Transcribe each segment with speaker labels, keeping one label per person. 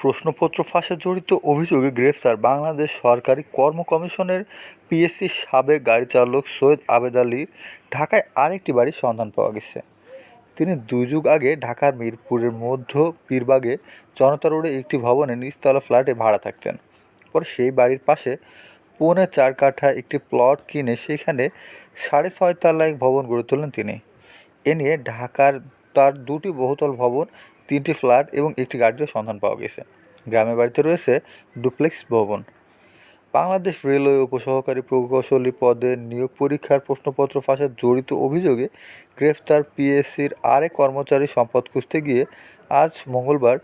Speaker 1: প্রশ্নপত্র ফাঁসে জড়িত অভিযোগে গ্রেফতার বাংলাদেশ সরকারি কর্ম কমিশনের পিএসসি সাবেক গাড়ি চালক সৈয়দ আবেদ আলীর ঢাকায় আরেকটি বাড়ির সন্ধান পাওয়া গেছে। তিনি ২ যুগ আগে ঢাকার মিরপুরের মধ্য পীরবাগে জনতা রোডে একটি ভবনে নিচতলা ফ্ল্যাটে ভাড়া থাকতেন। পরে সেই বাড়ির পাশে ৪.৫ কাঠা একটি প্লট কিনে সেখানে ৬.৫ তলায় ভবন গড়ে তোলেন তিনি। এ নিয়ে ঢাকার তার ২টি বহুতল ভবন, ৩টি ফ্ল্যাট এবং একটি গাড়িরও সন্ধান পাওয়া গেছে। গ্রামের বাড়িতে রয়েছে ডুপ্লেক্স ভবন। বাংলাদেশ রেলওয়ে উপসহকারী প্রকৌশলী পদে নিয়োগ পরীক্ষার প্রশ্নপত্র ফাঁসে জড়িত অভিযোগে গ্রেফতার পিএসসির আরেক কর্মচারী সম্পদ খুঁজতে গিয়ে আজ মঙ্গলবার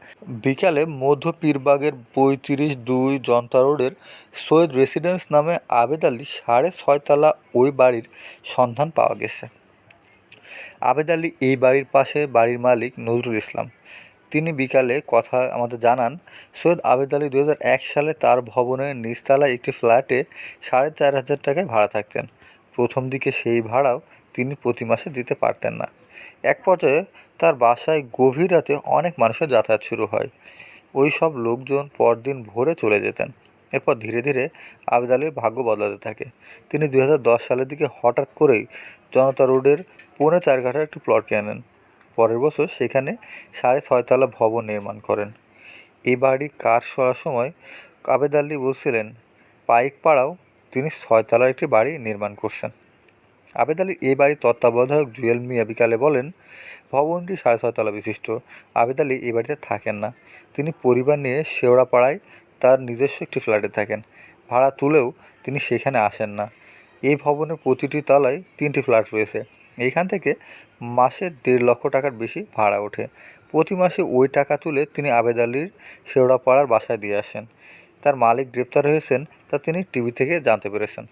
Speaker 1: বিকালে মধ্য পীরবাগের ৩৫-২ জনতা রোডের সৈয়দ রেসিডেন্স নামে আবেদ আলী ৬.৫ তলা ওই বাড়ির সন্ধান পাওয়া গেছে। আবেদ আলী এই বাড়ির পাশে বাড়ির মালিক নজরুল ইসলাম। তিনি বিকালে কথা আমাদের জানান, সৈয়দ আবেদ আলী ২০০১ সালে তার ভবনের নিচতলায় একটি ফ্ল্যাটে ৪,৫০০ টাকায় ভাড়া থাকতেন। প্রথম দিকে সেই ভাড়াও তিনি প্রতি মাসে দিতে পারতেন না। এক পর্যায়ে তার বাসায় গভীর রাতে অনেক মানুষের যাতায়াত শুরু হয়। ওই সব লোকজন পরদিন ভোরে চলে যেতেন। এরপর ধীরে ধীরে আবেদ আলীর ভাগ্য বদলাতে থাকে। তিনি ২০১০ সালের দিকে হঠাৎ করেই জনতা রোডের ৪.৫ কাঠার একটি প্লট কেনেন। পরের বছর সেখানে ৬.৫ তলা ভবন নির্মাণ করেন। এই বাড়ির কাজ করার সময় আবেদ আলী বলছিলেন, পাইকপাড়াও তিনি ৬ তলার একটি বাড়ি নির্মাণ করছেন। আবেদ আলীর এই বাড়ির তত্ত্বাবধায়ক জুয়েল মিয়া বিকালে বলেন, ভবনটি ৬.৫ তলা বিশিষ্ট। আবেদ আলী এই বাড়িতে থাকেন না। তিনি পরিবার নিয়ে শেওড়াপাড়ায় তার নিজস্ব একটি ফ্ল্যাটে থাকেন। ভাড়া তুলেও তিনি সেখানে আসেন না। এই ভবনের প্রতিটি তলায় ৩টি ফ্ল্যাট রয়েছে। এইখান থেকে মাসে ১.৫ লক্ষ টাকার বেশি ভাড়া ওঠে। প্রতি মাসে ওই টাকা তুলে তিনি আবেদ আলীর শেওড়াপাড়ার বাসায় দিয়ে আসেন। তার মালিক গ্রেপ্তার হয়েছেন তা তিনি টিভি থেকে জানতে পেরেছেন।